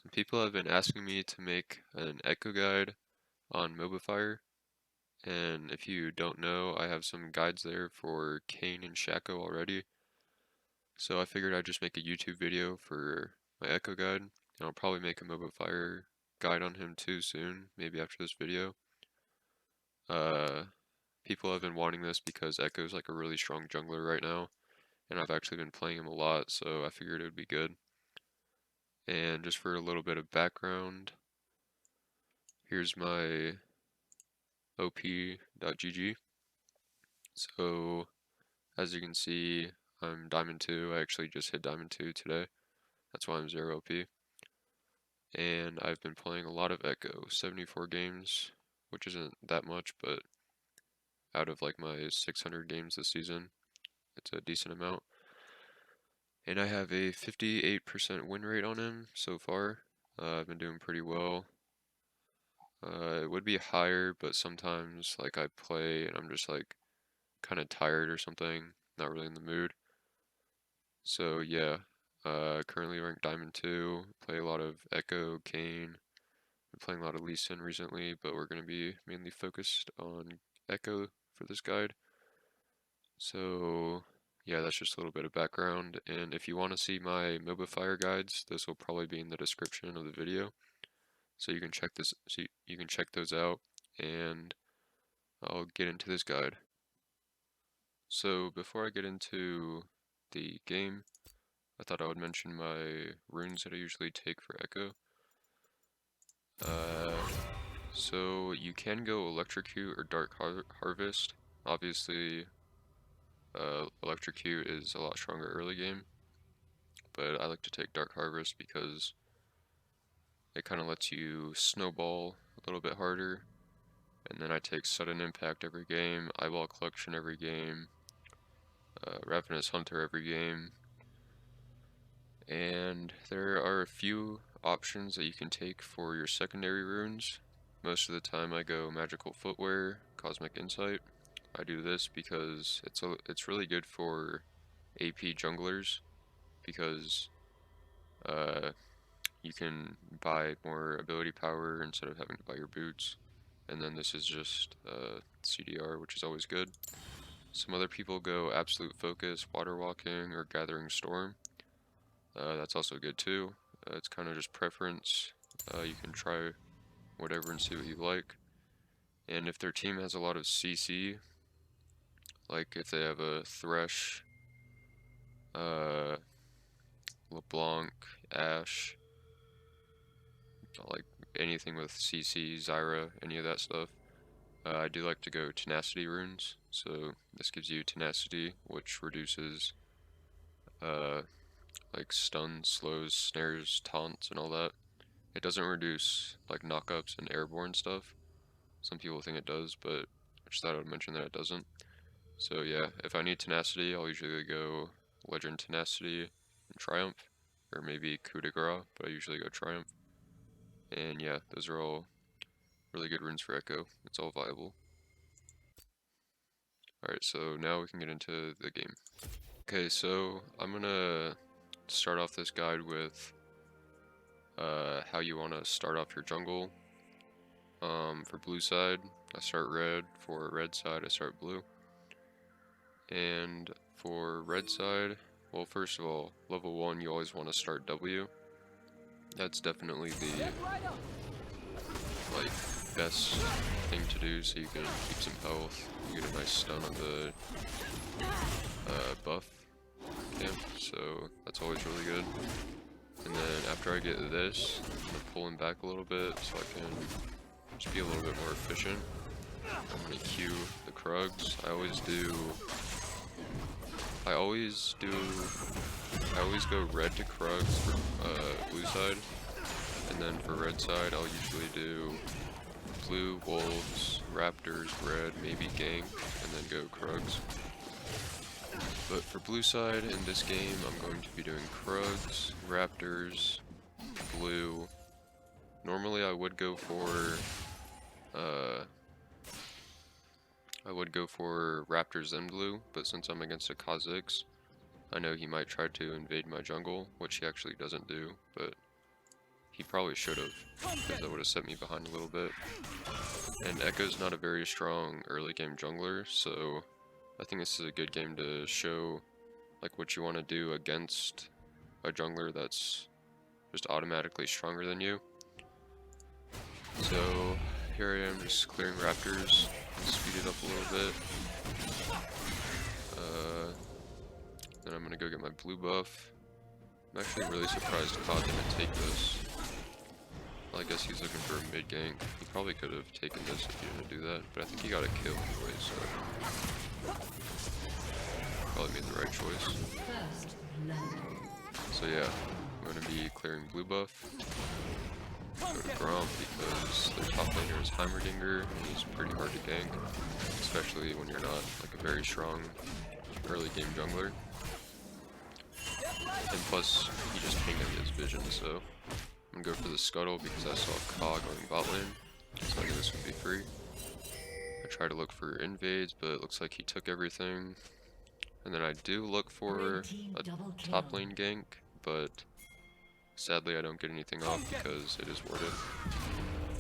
Some people have been asking me to make an Ekko guide on Mobafire, and if you don't know, I have some guides there for Kane and Shaco already. So I figured I'd just make a YouTube video for my Ekko guide, and I'll probably make a Mobafire guide on him too soon, maybe after this video. Uh, People have been wanting this because Ekko's like a really strong jungler right now, and I've actually been playing him a lot, so I figured it would be good. And just for a little bit of background, here's my op.gg. So as you can see, I'm Diamond 2. I actually just hit Diamond 2 today. That's why I'm 0 OP. And I've been playing a lot of Ekko, 74 games, which isn't that much, but out of like my 600 games this season, it's a decent amount. And I have a 58% win rate on him so far. I've been doing pretty well. It would be higher, but sometimes like I play and I'm just like kind of tired or something, not really in the mood. So yeah, currently ranked Diamond 2, play a lot of Ekko, Kane, been playing a lot of Lee Sin recently, but we're going to be mainly focused on Ekko for this guide. So yeah, that's just a little bit of background, and if you want to see my Mobafire guides, this will probably be in the description of the video, so you can check this, so you can check those out, and I'll get into this guide. So before I get into the game, I thought I would mention my runes that I usually take for Ekko. So you can go Electrocute or Dark Harvest. Obviously, Electrocute is a lot stronger early game, but I like to take Dark Harvest because it kind of lets you snowball a little bit harder. And then I take Sudden Impact every game, Eyeball Collection every game, Ravenous Hunter every game. And there are a few options that you can take for your secondary runes. Most of the time I go Magical Footwear, Cosmic Insight. I do this because it's really good for AP junglers because you can buy more ability power instead of having to buy your boots. And then this is just CDR, which is always good. Some other people go Absolute Focus, Water Walking, or Gathering Storm. That's also good too. It's kind of just preference. You can try whatever and see what you like. And if their team has a lot of CC, like if they have a Thresh, LeBlanc, Ashe, like anything with CC, Zyra, any of that stuff, I do like to go Tenacity runes. So this gives you Tenacity, which reduces like stuns, slows, snares, taunts, and all that. It doesn't reduce like knockups and airborne stuff. Some people think it does, but I just thought I would mention that it doesn't. So yeah, if I need Tenacity, I'll usually go Legend Tenacity and Triumph, or maybe Coup de Grace, but I usually go Triumph. And yeah, those are all really good runes for Ekko. It's all viable. Alright, so now we can get into the game. Okay, so I'm gonna start off this guide with how you want to start off your jungle. For blue side, I start red. For red side, I start blue. And for red side, well, first of all, level 1, you always want to start W. That's definitely the like best thing to do, so you can keep some health. You get a nice stun on the buff camp, so that's always really good. And then after I get this, I'm gonna pull him back a little bit so I can just be a little bit more efficient. I'm gonna queue the Krugs. I always go red to Krugs for blue side, and then for red side I'll usually do blue, wolves, raptors, red, maybe gank, and then go Krugs. But for blue side in this game, I'm going to be doing Krugs, raptors, blue. Normally I would go for raptors and blue, but since I'm against a Kha'Zix, I know he might try to invade my jungle, which he actually doesn't do, but he probably should have, because that would have set me behind a little bit. And Ekko's not a very strong early game jungler, so I think this is a good game to show like what you want to do against a jungler that's just automatically stronger than you. So here I am just clearing raptors, speed it up a little bit. Then I'm gonna go get my blue buff. I'm actually really surprised Todd didn't take this. Well, I guess he's looking for a mid gank. He probably could have taken this if he didn't do that, but I think he got a kill anyway, so probably made the right choice. So yeah, I'm gonna be clearing blue buff. Go to Gromp because their top laner is Heimerdinger, and he's pretty hard to gank, especially when you're not like a very strong early game jungler. And plus, he just pinged at his vision, so I'm gonna go for the scuttle because I saw Ka going bot lane, so I knew this would be free. I try to look for invades, but it looks like he took everything. And then I do look for a top lane gank, but sadly I don't get anything off because it is warded.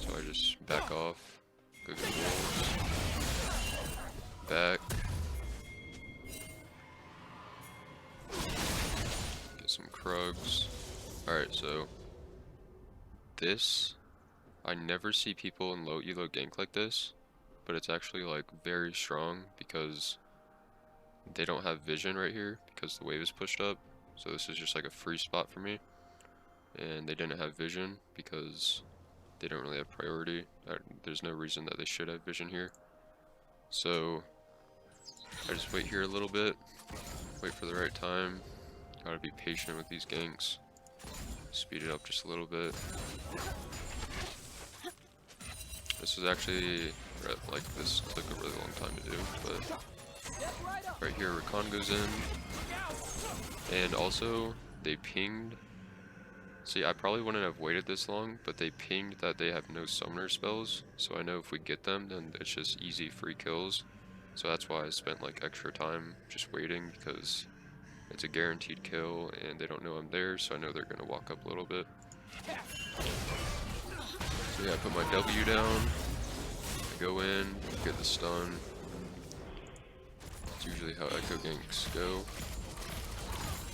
So I just back off, go get wolves, back, get some Krugs. Alright, so this, I never see people in low elo gank like this, but it's actually like very strong because they don't have vision right here because the wave is pushed up. So this is just like a free spot for me. And they didn't have vision because they don't really have priority. There's no reason that they should have vision here. So I just wait here a little bit, wait for the right time. Gotta be patient with these ganks. Speed it up just a little bit. This was actually, like, this took a really long time to do, but right here Rakan goes in. And also, they pinged. See, I probably wouldn't have waited this long, but they pinged that they have no summoner spells, so I know if we get them, then it's just easy free kills. So that's why I spent like extra time just waiting, because it's a guaranteed kill and they don't know I'm there, so I know they're gonna walk up a little bit. So yeah, I put my W down, I go in, get the stun. It's usually how Ekko ganks go.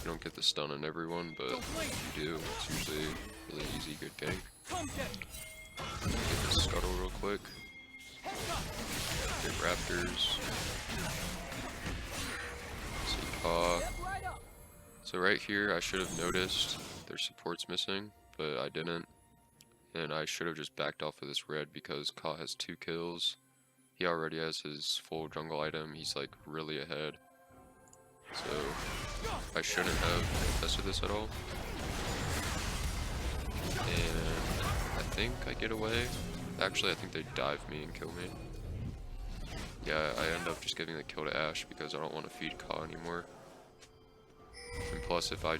You don't get the stun on everyone, but if you do, it's usually really easy, good gank. Get the scuttle real quick. Get raptors. See Ka. So right here, I should have noticed their support's missing, but I didn't. And I should have just backed off of this red because Ka has 2 kills. He already has his full jungle item. He's like really ahead. So I shouldn't have tested this at all. And I think I get away. Actually, I think they dive me and kill me. Yeah, I end up just giving the kill to Ashe because I don't want to feed Ka anymore. And plus, if I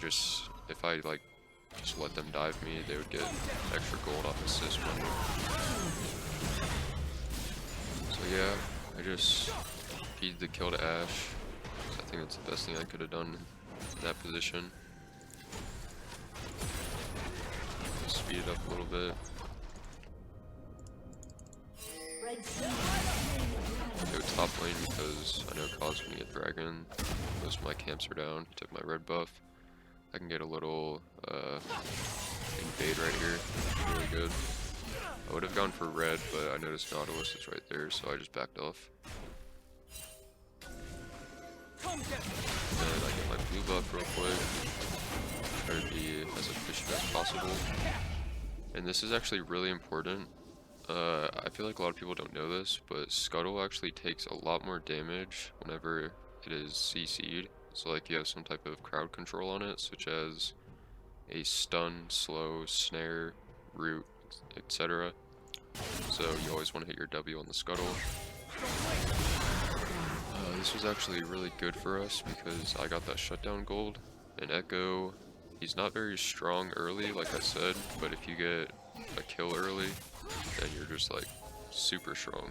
like just let them dive me, they would get extra gold off assist money. So yeah, I just feed the kill to Ashe. I think it's the best thing I could have done in that position. Just speed it up a little bit. Go top lane because I know Ka's gonna get dragon. Most of my camps are down. He took my red buff. I can get a little invade right here. Really good. I would have gone for red, but I noticed Nautilus is right there, so I just backed off. And I get my blue buff real quick. Try to be as efficient as possible. And this is actually really important. I feel like a lot of people don't know this, but Scuttle actually takes a lot more damage whenever it is CC'd. So like you have some type of crowd control on it, such as a stun, slow, snare, root, etc. So you always want to hit your W on the Scuttle. This was actually really good for us because I got that shutdown gold. And Ekko, he's not very strong early, like I said, but if you get a kill early, then you're just like super strong.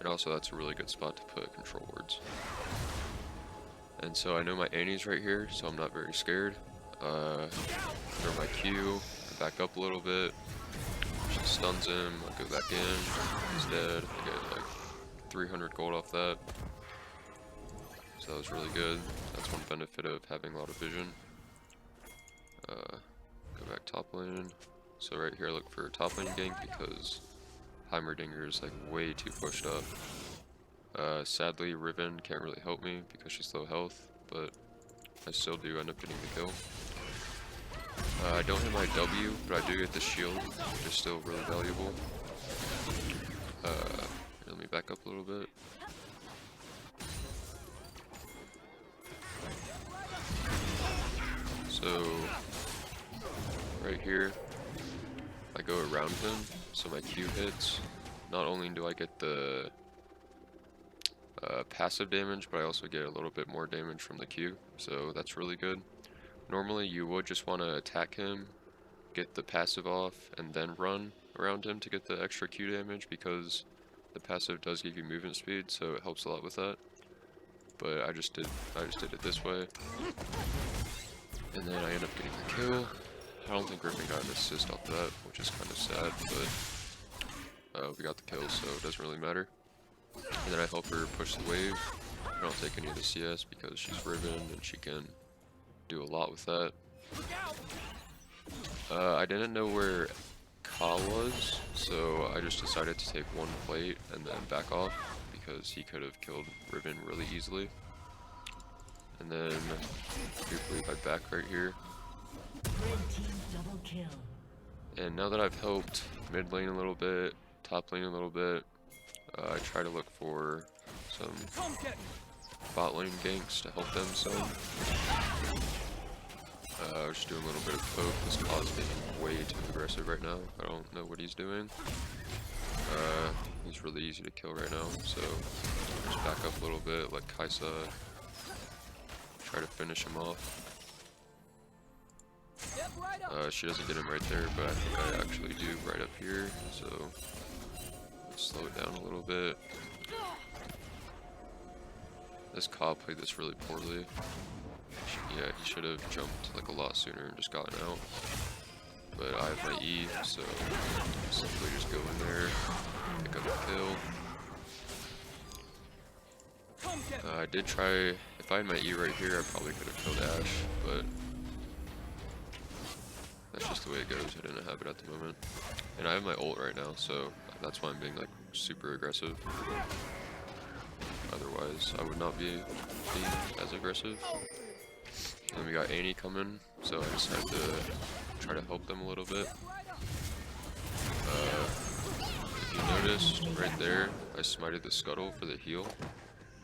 And also that's a really good spot to put control wards. And so I know my Annie's right here, so I'm not very scared. Throw my Q, I back up a little bit. She stuns him. I go back in. He's dead. I get like 300 gold off that. So that was really good. That's one benefit of having a lot of vision. Go back top lane. So right here I look for a top lane gank because Heimerdinger is like way too pushed up. Sadly Riven can't really help me because she's low health, but I still do end up getting the kill. I don't hit my W, but I do get the shield, which is still really valuable. Let me back up a little bit. So, right here, I go around him, so my Q hits. Not only do I get the passive damage, but I also get a little bit more damage from the Q, so that's really good. Normally you would just want to attack him, get the passive off, and then run around him to get the extra Q damage, because the passive does give you movement speed, so it helps a lot with that. But I just did it this way. And then I end up getting the kill. I don't think Griffin got an assist off that, which is kind of sad, but we got the kill, so it doesn't really matter. And then I help her push the wave. I don't take any of the CS because she's Riven and she can do a lot with that. I didn't know where Ka was, so I just decided to take one plate and then back off because he could have killed Riven really easily. And then briefly I back right here. And now that I've helped mid lane a little bit, top lane a little bit, I try to look for some bot lane ganks to help them some. I was just doing a little bit of poke. This Ka's being way too aggressive right now. I don't know what he's doing. He's really easy to kill right now, so just back up a little bit, let Kaisa try to finish him off. She doesn't get him right there, but I think I actually do right up here, so let's slow it down a little bit. This Ka played this really poorly. Yeah, he should have jumped like a lot sooner and just gotten out. But I have my E, so simply just go in there, pick up a kill. I did try, if I had my E right here, I probably could have killed Ashe, but that's just the way it goes. I didn't have it at the moment. And I have my ult right now, so that's why I'm being like super aggressive. Otherwise, I would not be as aggressive. And then we got Annie coming, so I just had to try to help them a little bit. If you noticed, right there, I smited the scuttle for the heal.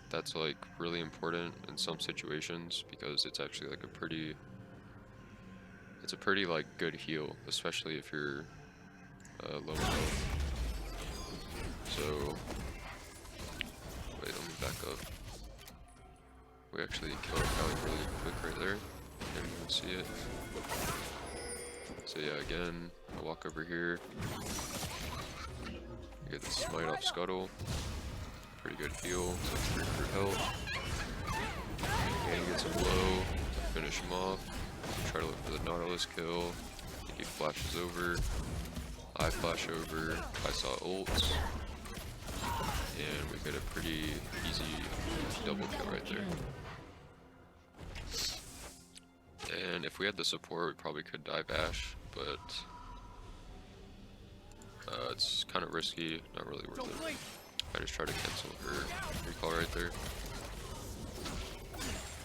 That's like really important in some situations because it's actually like a pretty like good heal, especially if you're low health. So wait, let me back up. We actually killed Kali really quick right there. Didn't even see it. So yeah, again, I walk over here. I get the smite off scuttle. Pretty good heal, so 300 health. And he gets him low, finish him off. Try to look for the Nautilus kill. I think he flashes over. I flash over. I saw ults. And we get a pretty easy double kill right there. And if we had the support, we probably could dive Ashe, but it's kind of risky, not really worth it. I just try to cancel her recall right there,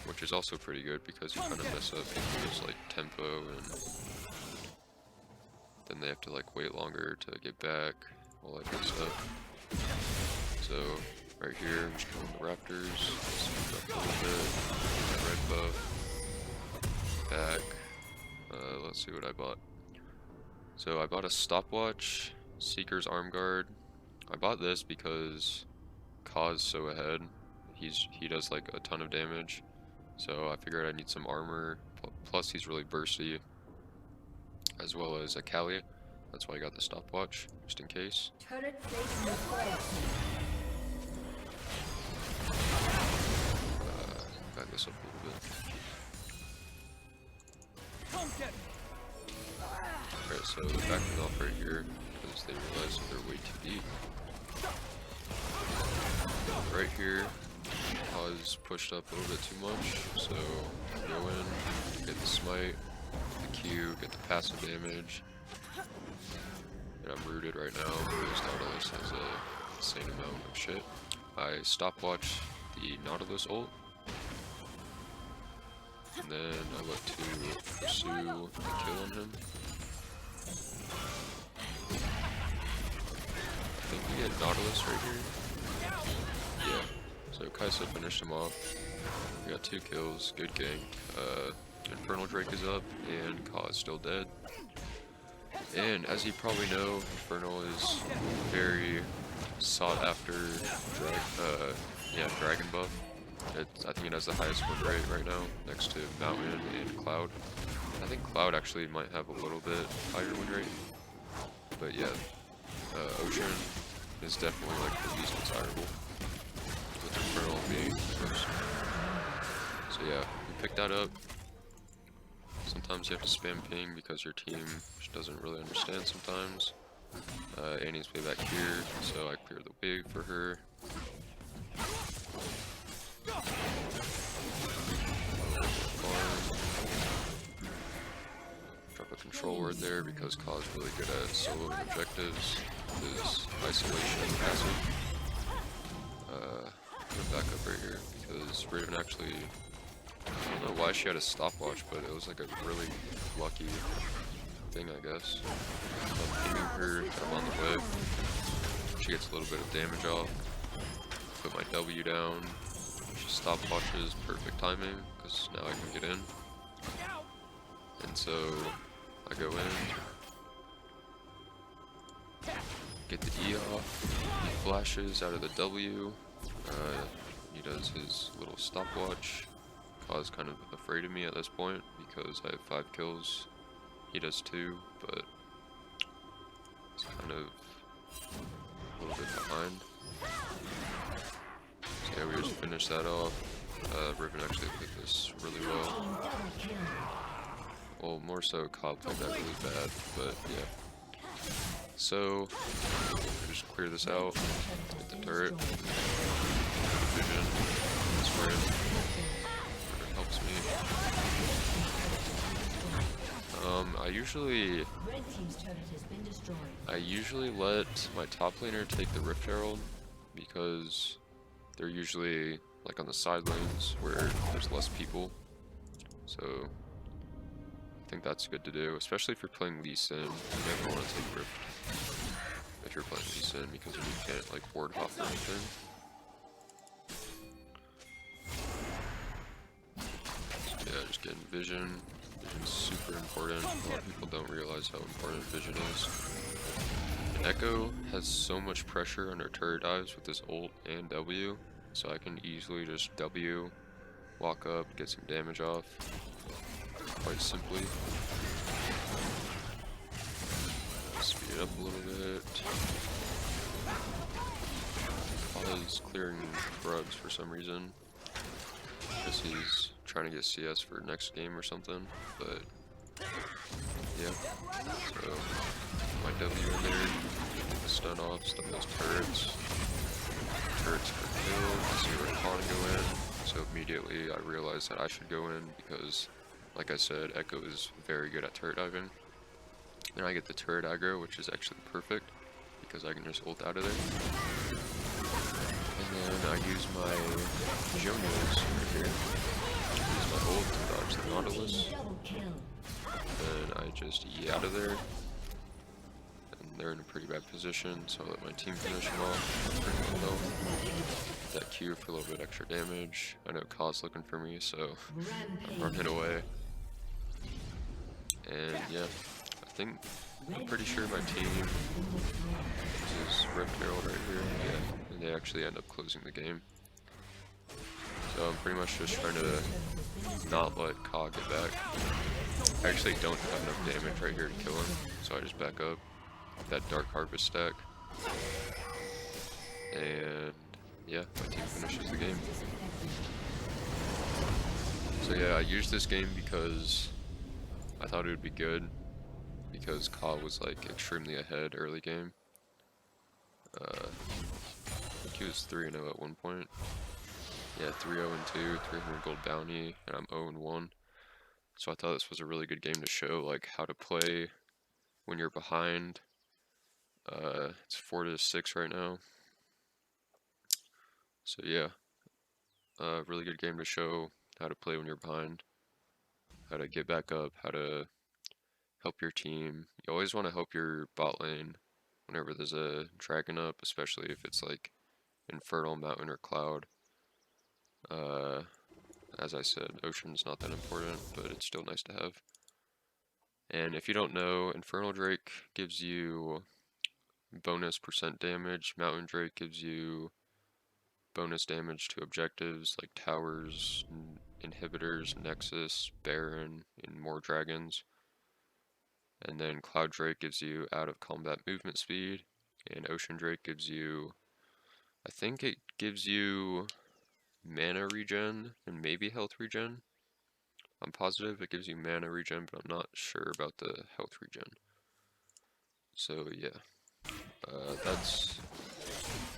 which is also pretty good because you kind of mess up people's like tempo, and then they have to like wait longer to get back, all that good stuff. So right here, I'm just killing the raptors, speed up a little bit, red buff, back. Let's see what I bought. So I bought a stopwatch, Seeker's arm guard. I bought this because Ka's so ahead. He does like a ton of damage, so I figured I need some armor. Plus he's really bursty, as well as a Kali. That's why I got the stopwatch, just in case. Back this up a little bit. Alright, so backing off right here because they realize that they're way too deep. Right here, Pause pushed up a little bit too much, so go in, get the smite, the Q, get the passive damage, and I'm rooted right now because Nautilus has a insane amount of shit. I stopwatch the Nautilus ult, and then I look to pursue the kill on him. I think we get Nautilus right here. Yeah. So Kai'Sa finished him off. We got 2 kills, good gank. Infernal Drake is up, and Ka is still dead. And as you probably know, Infernal is very sought after dragon buff. I think it has the highest win rate right now, next to Mountain and Cloud. I think Cloud actually might have a little bit higher win rate. But yeah, Ocean is definitely like the least desirable, with Infernal being first. So yeah, we picked that up. Sometimes you have to spam ping because your team doesn't really understand sometimes. Annie's way back here, so I clear the wave for her. Drop a control word there because Ka's really good at soloing objectives. His isolation and passive. Back up right here because Raven actually, I don't know why she had a stopwatch, but it was like a really lucky thing, I guess. I'm pinging her, I'm on the way. She gets a little bit of damage off. Put my W down. She stopwatches, perfect timing, because now I can get in. And so I go in, get the E off. He flashes out of the W. He does his little stopwatch. Ka's kind of afraid of me at this point because I have 5 kills. He does 2, but he's kind of a little bit behind. So yeah, we just finished that off. Riven actually played this really well. Well, more so Ka played that really bad, but yeah. So, we just clear this out, get the turret, vision, sprint, it helps me. I usually let my top laner take the Rift Herald because they're usually like on the side lanes where there's less people. So I think that's good to do, especially if you're playing Lee Sin. You never want to take Rift if you're playing Lee Sin because then you can't like ward hop or anything. So yeah, just getting vision. Vision's super important. A lot of people don't realize how important vision is. And Ekko has so much pressure on her turret dives with his ult and W, so I can easily just W, walk up, get some damage off, quite simply. Speed it up a little bit. Paul's clearing Brugs for some reason, because he's trying to get CS for next game or something, but yeah. So my W in there, stun off, stun those turrets. Turrets are killed, I see Rakan go in, so immediately I realized that I should go in because, like I said, Ekko is very good at turret diving. Then I get the turret aggro, which is actually perfect because I can just ult out of there. And then I use my Jonas right here. Use my ult to dodge the Nautilus. Then I just E out of there. And they're in a pretty bad position, so I let my team finish them off. Pretty well though. That Q for a little bit extra damage. I know Ka's looking for me, so I'm running away. And yeah, I'm pretty sure my team uses Rift Herald right here. Yeah, and they actually end up closing the game. So I'm pretty much just trying to not let Ka get back. I actually don't have enough damage right here to kill him, so I just back up. That Dark Harvest stack. And yeah, my team finishes the game. So yeah, I used this game because I thought it would be good because Ka was like extremely ahead early game. I think he was 3-0 at one point. Yeah, 3-0-2, 300 gold bounty, and I'm 0-1. So I thought this was a really good game to show like how to play when you're behind. It's 4-6 right now. So yeah, really good game to show how to play when you're behind, how to get back up, how to help your team. You always want to help your bot lane whenever there's a dragon up, especially if it's like Infernal, Mountain, or Cloud. As I said, Ocean's not that important, but it's still nice to have. And if you don't know, Infernal Drake gives you bonus percent damage, Mountain Drake gives you bonus damage to objectives like towers, inhibitors, Nexus, Baron, and more dragons. And then Cloud Drake gives you out of combat movement speed, and Ocean Drake gives you, I think it gives you mana regen and maybe health regen. I'm positive it gives you mana regen, but I'm not sure about the health regen. So yeah, that's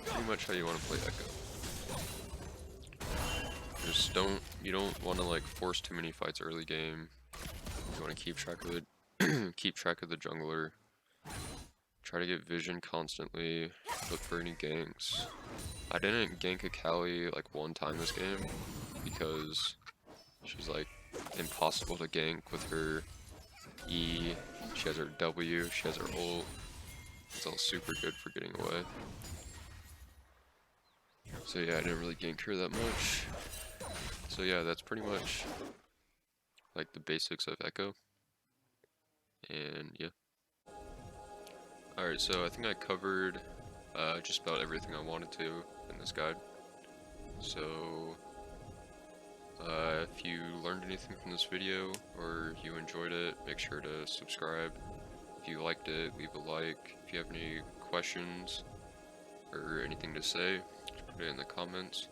pretty much how you want to play Ekko. Just you don't want to like force too many fights early game. You want to keep track of the keep track of the jungler. Try to get vision constantly. Look for any ganks. I didn't gank Akali like one time this game because she's like impossible to gank with her E. She has her W. She has her ult. It's all super good for getting away. So yeah, I didn't really gank her that much. So yeah, that's pretty much like the basics of Ekko. And yeah. Alright, so I think I covered just about everything I wanted to in this guide. So if you learned anything from this video or you enjoyed it, make sure to subscribe. If you liked it, leave a like. If you have any questions or anything to say, just put it in the comments.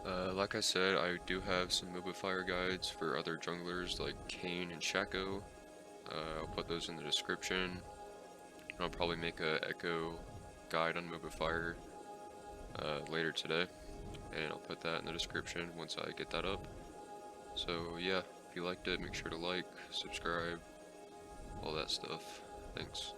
Like I said, I do have some Mobafire guides for other junglers like Kane and Shaco. I'll put those in the description. I'll probably make a Ekko guide on Mobafire later today, and I'll put that in the description once I get that up. So yeah, if you liked it, make sure to like, subscribe, all that stuff. Thanks.